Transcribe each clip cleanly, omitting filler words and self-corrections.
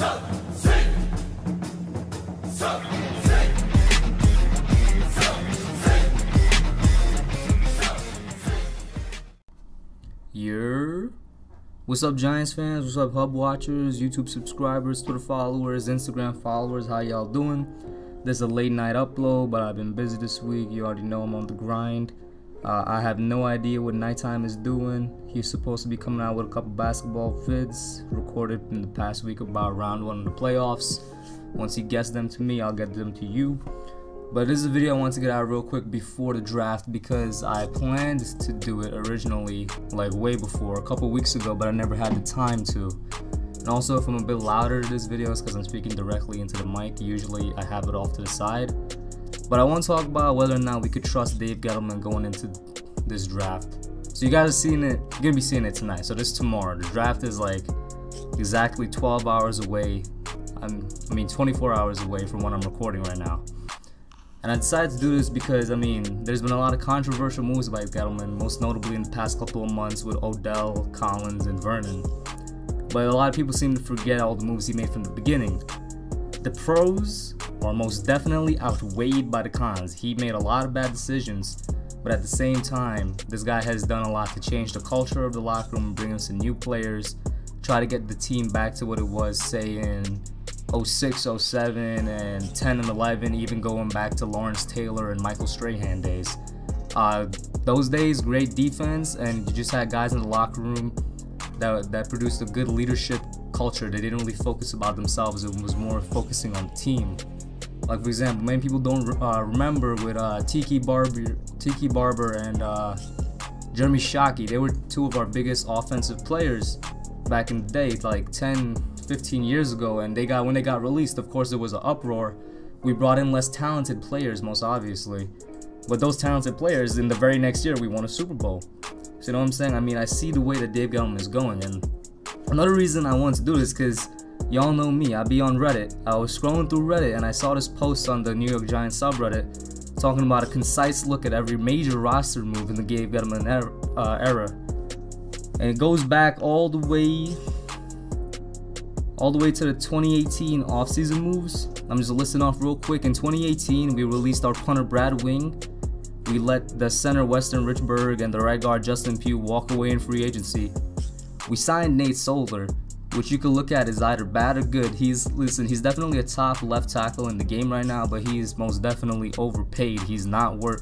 What's up, Giants fans? What's up, Hub watchers, YouTube subscribers, Twitter followers, Instagram followers? How y'all doing? This is a late night upload, but I've been busy this week. You already know I'm on the grind. I have no idea what Nighttime is doing. He's supposed to be coming out with a couple basketball vids recorded in the past week about round one of the playoffs. Once he gets them to me, I'll get them to you. But this is a video I want to get out real quick before the draft because I planned to do it originally, like way before, a couple weeks ago, but I never had the time to. And also, if I'm a bit louder this video, it's because I'm speaking directly into the mic. Usually I have it off to the side. But I want to talk about whether or not we could trust Dave Gettleman going into this draft. So you guys are seeing it, you're going to be seeing it tonight. So this is tomorrow. The draft is like exactly 12 hours away. 24 hours away from when I'm recording right now. And I decided to do this because, there's been a lot of controversial moves by Gettleman, most notably in the past couple of months with Odell, Collins, and Vernon. But a lot of people seem to forget all the moves he made from the beginning. The pros are most definitely outweighed by the cons. He made a lot of bad decisions, but at the same time, this guy has done a lot to change the culture of the locker room, bring in some new players, try to get the team back to what it was, say, in 06, 07, and 10 and 11, even going back to Lawrence Taylor and Michael Strahan days. Those days, great defense, and you just had guys in the locker room that produced a good leadership culture. They didn't really focus about themselves, it was more focusing on the team. Like, for example, many people don't remember with Tiki Barber and Jeremy Shockey. They were two of our biggest offensive players back in the day, like 10-15 years ago, and when they got released, of course, there was an uproar. We brought in less talented players, most obviously, but those talented players, in the very next year, we won a Super Bowl. So you know what I'm saying? I see the way that Dave Gettleman is going, and another reason I want to do this because y'all know me. I be on Reddit. I was scrolling through Reddit, and I saw this post on the New York Giants subreddit talking about a concise look at every major roster move in the Dave Gettleman era, and it goes back all the way to the 2018 offseason moves. I'm just listing off real quick. In 2018, we released our punter Brad Wing. We let the center Weston Richburg and the right guard Justin Pugh walk away in free agency. We signed Nate Solder, which you could look at as either bad or good. He's definitely a top left tackle in the game right now, but he's most definitely overpaid. He's not worth,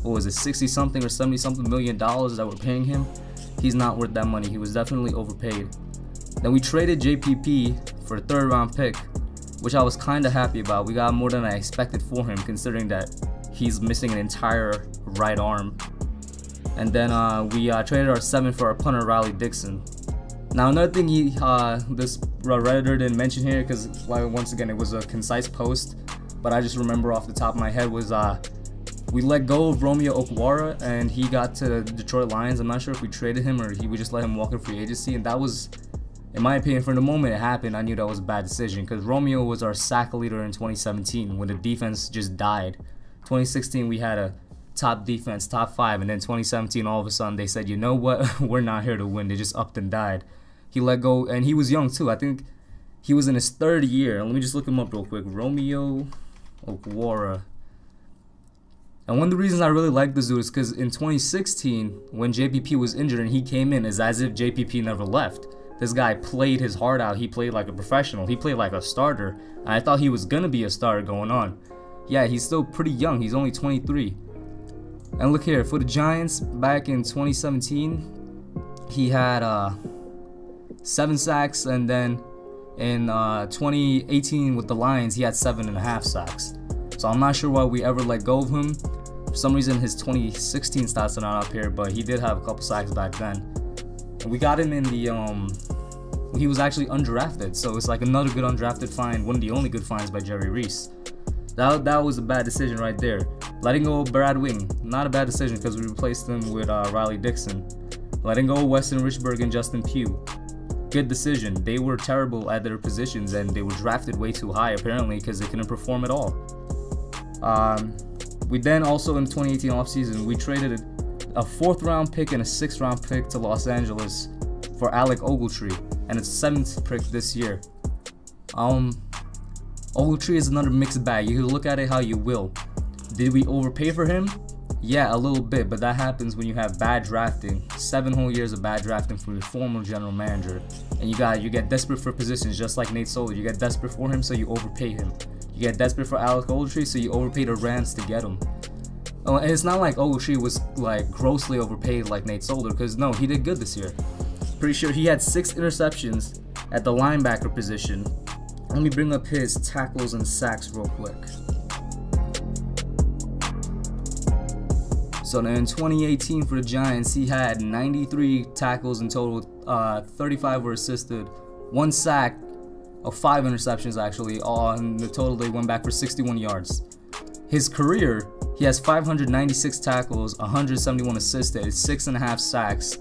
60-something or 70-something million dollars that we're paying him? He's not worth that money. He was definitely overpaid. Then we traded JPP for a third-round pick, which I was kind of happy about. We got more than I expected for him, considering that he's missing an entire right arm. And then we traded our 7th for our punter Riley Dixon. Now, another thing this Redditor didn't mention here, because once again it was a concise post, but I just remember off the top of my head, was we let go of Romeo Okwara and he got to the Detroit Lions. I'm not sure if we traded him or we just let him walk in free agency, and that was, in my opinion, from the moment it happened, I knew that was a bad decision because Romeo was our sack leader in 2017 when the defense just died. 2016 we had a top defense, top 5, and then 2017 all of a sudden they said, you know what, we're not here to win. They just upped and died. He let go, and he was young too. I think he was in his 3rd year. Let me just look him up real quick. Romeo Okwara. And one of the reasons I really like this dude is because in 2016, when JPP was injured and he came in, it's as if JPP never left. This guy played his heart out. He played like a professional. He played like a starter. And I thought he was going to be a starter going on. Yeah, he's still pretty young. He's only 23. And look here, for the Giants back in 2017, he had 7 sacks, and then in 2018 with the Lions, he had 7.5 sacks. So I'm not sure why we ever let go of him. For some reason, his 2016 stats are not up here, but he did have a couple sacks back then. And we got him in the he was actually undrafted, so it's like another good undrafted find, one of the only good finds by Jerry Reese. That was a bad decision right there. Letting go of Brad Wing, not a bad decision because we replaced him with Riley Dixon. Letting go of Weston Richburg and Justin Pugh, good decision. They were terrible at their positions and they were drafted way too high apparently because they couldn't perform at all. We then also in the 2018 offseason, we traded a 4th round pick and a 6th round pick to Los Angeles for Alec Ogletree and a 7th pick this year. Ogletree is another mixed bag. You can look at it how you will. Did we overpay for him? Yeah, a little bit, but that happens when you have bad drafting. 7 whole years of bad drafting from your former general manager. And you get desperate for positions, just like Nate Solder. You get desperate for him, so you overpay him. You get desperate for Alec Ogletree, so you overpay the Rams to get him. Oh, and it's not like Ogletree was like grossly overpaid like Nate Solder, because no, he did good this year. Pretty sure he had 6 interceptions at the linebacker position. Let me bring up his tackles and sacks real quick. So then in 2018 for the Giants, he had 93 tackles in total, 35 were assisted, 1 sack, 5 interceptions actually, all in the total they went back for 61 yards. His career, he has 596 tackles, 171 assisted, 6.5 sacks,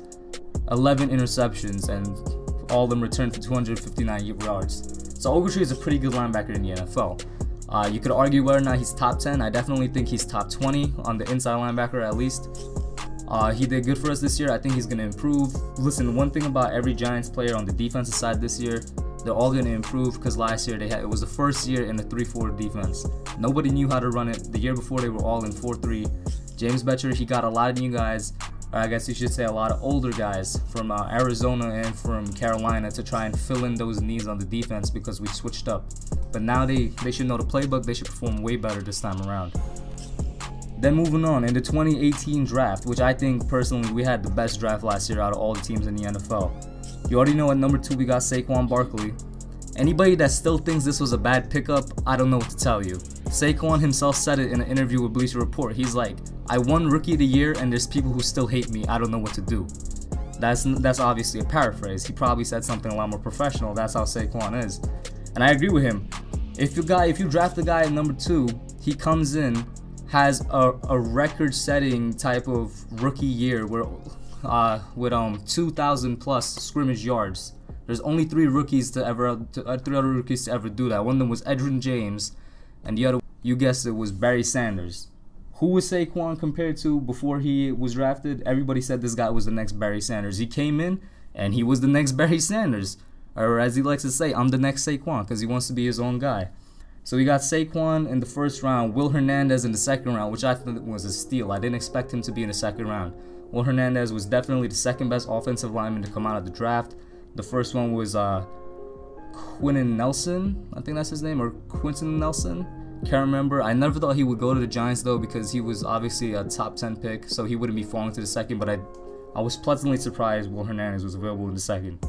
11 interceptions, and all of them returned for 259 yards. So Ogletree is a pretty good linebacker in the NFL. You could argue whether or not he's top 10. I definitely think he's top 20 on the inside linebacker at least. He did good for us this year. I think he's going to improve. Listen, one thing about every Giants player on the defensive side this year, they're all going to improve because last year it was the first year in a 3-4 defense. Nobody knew how to run it. The year before they were all in 4-3. James Bettcher, he got a lot of new guys. Or I guess you should say a lot of older guys from Arizona and from Carolina to try and fill in those needs on the defense because we switched up. But now they should know the playbook. They should perform way better this time around. Then moving on, in the 2018 draft, which I think personally we had the best draft last year out of all the teams in the NFL. You already know at number 2 we got Saquon Barkley. Anybody that still thinks this was a bad pickup, I don't know what to tell you. Saquon himself said it in an interview with Bleacher Report. He's like, I won Rookie of the Year and there's people who still hate me. I don't know what to do. That's obviously a paraphrase. He probably said something a lot more professional. That's how Saquon is. And I agree with him. If you draft the guy at number 2, he comes in, has a record-setting type of rookie year where with 2,000 plus scrimmage yards. There's only 3 other rookies to ever do that. One of them was Edgerrin James, and the other, you guessed it, was Barry Sanders. Who was Saquon compared to before he was drafted? Everybody said this guy was the next Barry Sanders. He came in, and he was the next Barry Sanders. Or as he likes to say, I'm the next Saquon, because he wants to be his own guy. So we got Saquon in the first round, Will Hernandez in the second round, which I thought was a steal. I didn't expect him to be in the second round. Will Hernandez was definitely the second best offensive lineman to come out of the draft. The first one was Quinton Nelson, I think that's his name, or Quinton Nelson. Can't remember. I never thought he would go to the Giants though because he was obviously a top 10 pick, so he wouldn't be falling to the second. But I was pleasantly surprised Will Hernandez was available in the second.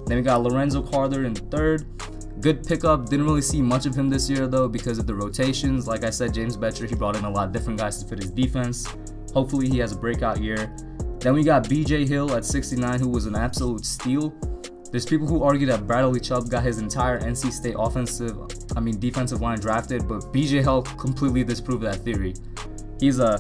Then we got Lorenzo Carter in the third. Good pickup. Didn't really see much of him this year though because of the rotations. Like I said, James Bettcher, he brought in a lot of different guys to fit his defense. Hopefully he has a breakout year. Then we got BJ Hill at 69, who was an absolute steal. There's people who argue that Bradley Chubb got his entire NC State defensive line drafted, but BJ Hill completely disproved that theory. He's a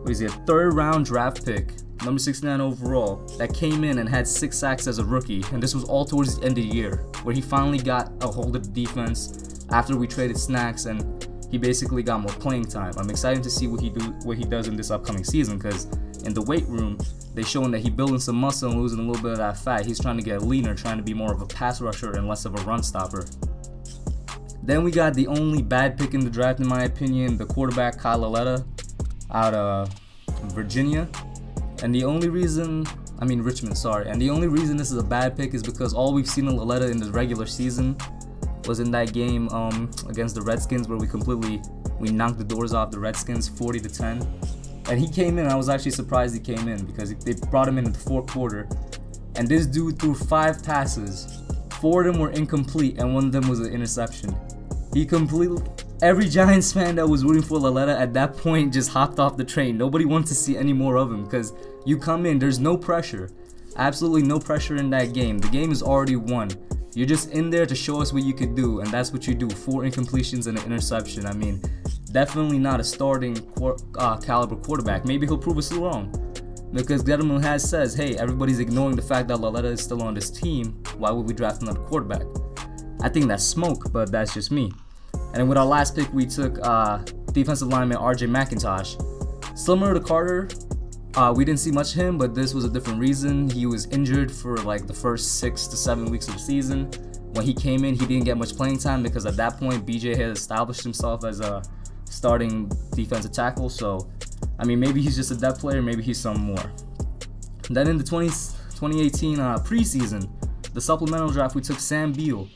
3rd round draft pick, number 69 overall, that came in and had 6 sacks as a rookie, and this was all towards the end of the year, where he finally got a hold of the defense after we traded snacks, and he basically got more playing time. I'm excited to see what he does in this upcoming season, because in the weight room, they showing that he's building some muscle and losing a little bit of that fat. He's trying to get leaner, trying to be more of a pass rusher and less of a run stopper. Then we got the only bad pick in the draft, in my opinion, the quarterback Kyle Lauletta out of Virginia. And the only reason, Richmond, sorry. And the only reason this is a bad pick is because all we've seen of Lauletta in the regular season was in that game against the Redskins where we knocked the doors off the Redskins 40-10. And he came in, I was actually surprised he came in because they brought him in the 4th quarter. And this dude threw 5 passes. 4 of them were incomplete and 1 of them was an interception. Every Giants fan that was rooting for Lauletta at that point just hopped off the train. Nobody wanted to see any more of him because you come in, there's no pressure. Absolutely no pressure in that game. The game is already won. You're just in there to show us what you could do, and that's what you do. 4 incompletions and an interception. Definitely not a starting caliber quarterback. Maybe he'll prove us wrong. Because Gettleman says, hey, everybody's ignoring the fact that Lauletta is still on this team. Why would we draft another quarterback? I think that's smoke, but that's just me. And then with our last pick, we took defensive lineman RJ McIntosh. Similar to Carter, we didn't see much of him, but this was a different reason. He was injured for like the first 6 to 7 weeks of the season. when he came in, he didn't get much playing time because at that point, BJ had established himself as a starting defensive tackle. So, I mean, maybe he's just a depth player, maybe he's some more. Then in the 2018 preseason, the supplemental draft, we took Sam Beal.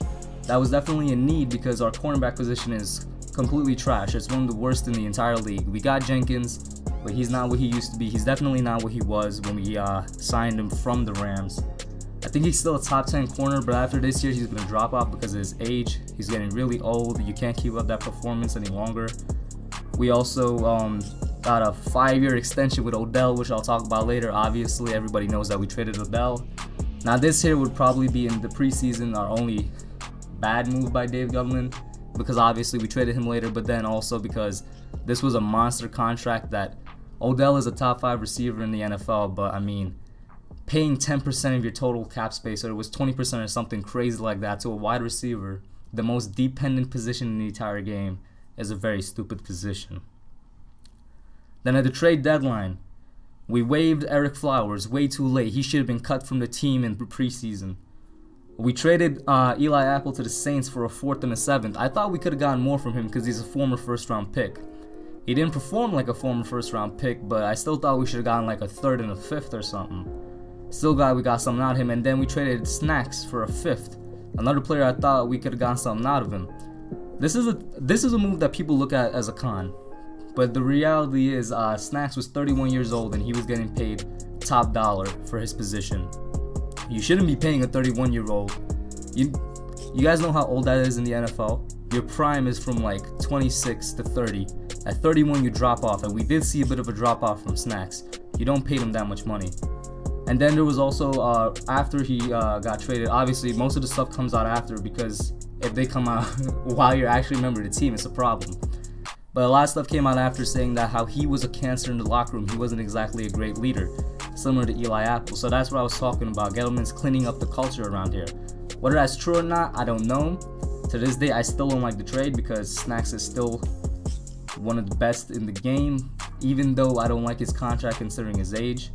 That was definitely a need because our cornerback position is completely trash. It's one of the worst in the entire league. We got Jenkins, but he's not what he used to be. He's definitely not what he was when we signed him from the Rams. I think he's still a top 10 corner, but after this year, he's going to drop off because of his age. He's getting really old. You can't keep up that performance any longer. We also got a 5-year extension with Odell, which I'll talk about later. Obviously, everybody knows that we traded Odell. Now, this here would probably be in the preseason our only bad move by Dave Gettleman, because obviously we traded him later, but then also because this was a monster contract that Odell is a top 5 receiver in the NFL, but I mean, paying 10% of your total cap space, or it was 20% or something crazy like that, to a wide receiver, the most dependent position in the entire game, is a very stupid position. Then at the trade deadline, we waived Eric Flowers way too late. He should have been cut from the team in preseason. We traded Eli Apple to the Saints for a 4th and a 7th. I thought we could have gotten more from him because he's a former first-round pick. He didn't perform like a former first-round pick, but I still thought we should have gotten like a 3rd and a 5th or something. Still glad we got something out of him. And then we traded Snacks for a 5th. Another player I thought we could have gotten something out of him. This is a move that people look at as a con. But the reality is Snacks was 31 years old and he was getting paid top dollar for his position. You shouldn't be paying a 31-year-old. You guys know how old that is in the NFL? Your prime is from like 26 to 30. At 31 you drop off, and we did see a bit of a drop off from Snacks. You don't pay them that much money. And then there was also, after he got traded, obviously most of the stuff comes out after, because if they come out while you're actually a member of the team, it's a problem. But a lot of stuff came out after saying that how he was a cancer in the locker room. He wasn't exactly a great leader, similar to Eli Apple. So that's what I was talking about. Gettleman's cleaning up the culture around here. Whether that's true or not, I don't know. To this day, I still don't like the trade because Snacks is still one of the best in the game, even though I don't like his contract considering his age.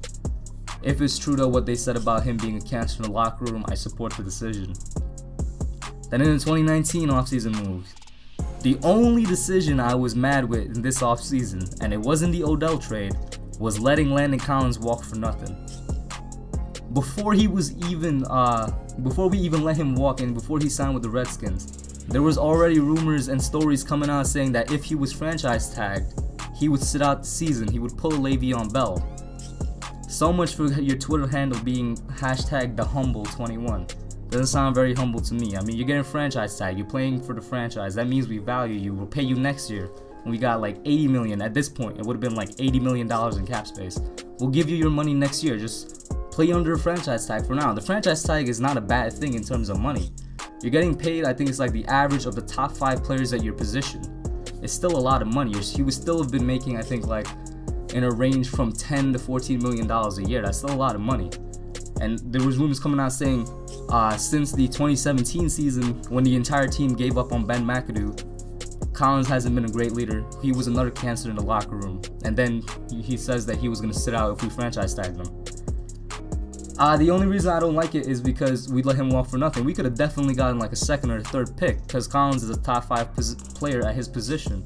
If it's true though what they said about him being a cancer in the locker room, I support the decision. Then in the 2019 offseason moves, the only decision I was mad with in this offseason, and it wasn't the Odell trade, was letting Landon Collins walk for nothing. Before we even let him walk and before he signed with the Redskins, there was already rumors and stories coming out saying that if he was franchise tagged, he would sit out the season. He would pull a Le'Veon Bell. So much for your Twitter handle being #TheHumble21. Doesn't sound very humble to me. I mean, you're getting franchise tag. You're playing for the franchise. That means we value you. We'll pay you next year. When we got like $80 million. At this point, it would have been like $80 million in cap space. We'll give you your money next year. Just play under a franchise tag for now. The franchise tag is not a bad thing in terms of money. You're getting paid, I think it's like the average of the top 5 players at your position. It's still a lot of money. He would still have been making, I think, like in a range from $10 to $14 million a year. That's still a lot of money. And there was rumors coming out saying since the 2017 season, when the entire team gave up on Ben McAdoo, Collins hasn't been a great leader. He was another cancer in the locker room. And then he says that he was going to sit out if we franchise tagged him. The only reason I don't like it is because we let him walk for nothing. We could have definitely gotten like a 2nd or a 3rd pick because Collins is a top 5 player at his position.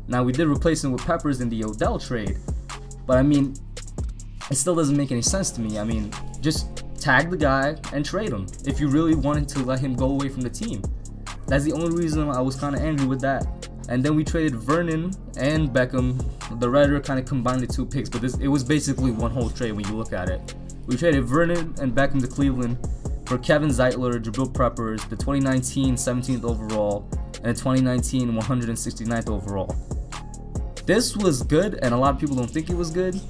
Now, we did replace him with Peppers in the Odell trade, but I mean, it still doesn't make any sense to me. I mean, just tag the guy and trade him if you really wanted to let him go away from the team. That's the only reason I was kind of angry with that. And then we traded Vernon and Beckham. The writer kind of combined the 2 picks, but it was basically one whole trade when you look at it. We traded Vernon and Beckham to Cleveland for Kevin Zeitler, Jabril Peppers, the 2019 17th overall, and the 2019 169th overall. This was good, and a lot of people don't think it was good,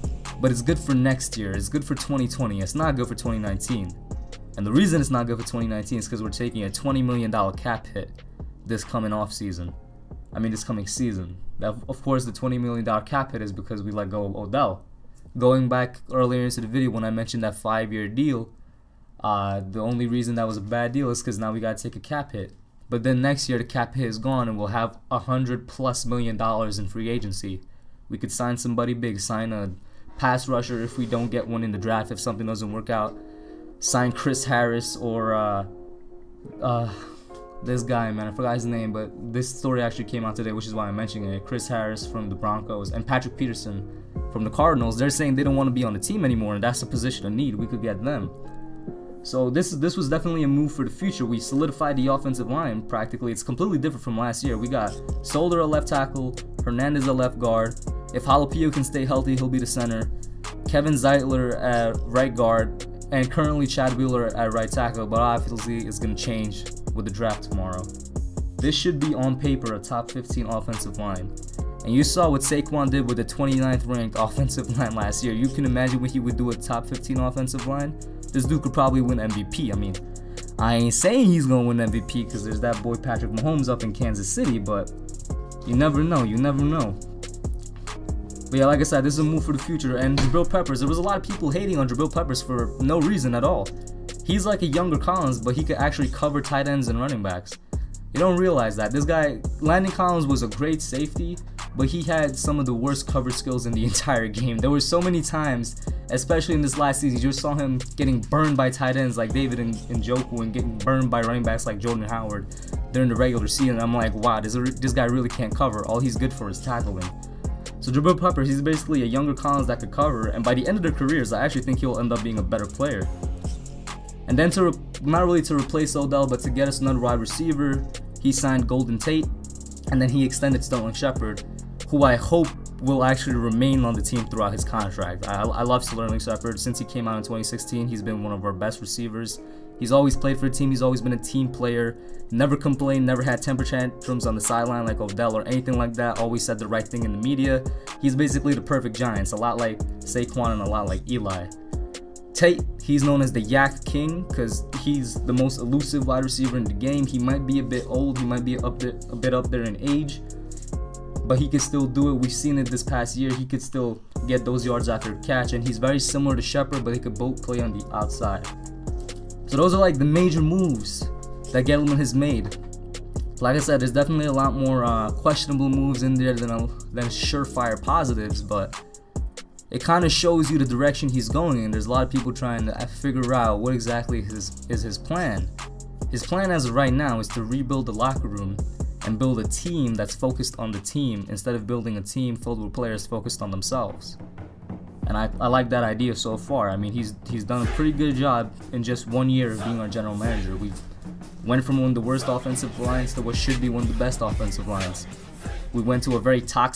but it's good for next year. It's good for 2020. It's not good for 2019. And the reason it's not good for 2019 is because we're taking a $20 million cap hit this coming this coming season. Of course, the $20 million cap hit is because we let go of Odell. Going back earlier into the video when I mentioned that 5-year deal, the only reason that was a bad deal is because now we got to take a cap hit. But then next year the cap hit is gone and we'll have $100+ million in free agency. We could sign somebody big, sign a pass rusher if we don't get one in the draft, if something doesn't work out. Sign Chris Harris or this guy, man, I forgot his name, but this story actually came out today, which is why I'm mentioning it. Chris Harris from the Broncos and Patrick Peterson from the Cardinals, they're saying they don't want to be on the team anymore, and that's a position of need. We could get them. So this was definitely a move for the future. We solidified the offensive line practically. It's completely different from last year. We got Solder at left tackle, Hernandez at left guard. If Jalapeno can stay healthy, he'll be the center. Kevin Zeitler at right guard, and currently Chad Wheeler at right tackle, but obviously it's going to change with the draft tomorrow. This should be on paper a top 15 offensive line. And you saw what Saquon did with the 29th ranked offensive line last year. You can imagine what he would do with top 15 offensive line. This dude could probably win MVP. I mean, I ain't saying he's going to win MVP because there's that boy Patrick Mahomes up in Kansas City, but you never know. You never know. But yeah, like I said, this is a move for the future. And Jabril Peppers, there was a lot of people hating on Jabril Peppers for no reason at all. He's like a younger Collins, but he could actually cover tight ends and running backs. You don't realize that. This guy, Landon Collins, was a great safety, but he had some of the worst cover skills in the entire game. There were so many times, especially in this last season, you just saw him getting burned by tight ends like David and Njoku, and getting burned by running backs like Jordan Howard during the regular season. I'm like, wow, this guy really can't cover. All he's good for is tackling. So Jabril Peppers, he's basically a younger Collins that could cover, and by the end of their careers, I actually think he'll end up being a better player. And then not really to replace Odell, but to get us another wide receiver, he signed Golden Tate, and then he extended Sterling Shepard, who I hope will actually remain on the team throughout his contract. I love Sterling Shepard. Since he came out in 2016, he's been one of our best receivers. He's always played for the team. He's always been a team player. Never complained, never had temper tantrums on the sideline like Odell or anything like that. Always said the right thing in the media. He's basically the perfect Giants, a lot like Saquon and a lot like Eli. Tate, he's known as the Yak King because he's the most elusive wide receiver in the game. He might be a bit old, he might be a bit up there in age, but he can still do it. We've seen it this past year. He could still get those yards after catch, and he's very similar to Shepard, but they could both play on the outside. So those are like the major moves that Gettleman has made. Like I said, there's definitely a lot more questionable moves in there than surefire positives, but it kind of shows you the direction he's going in. There's a lot of people trying to figure out what exactly is his plan. His plan as of right now is to rebuild the locker room and build a team that's focused on the team instead of building a team filled with players focused on themselves. And I like that idea so far. I mean, he's done a pretty good job in just 1 year of being our general manager. We went from one of the worst offensive lines to what should be one of the best offensive lines. We went to a very toxic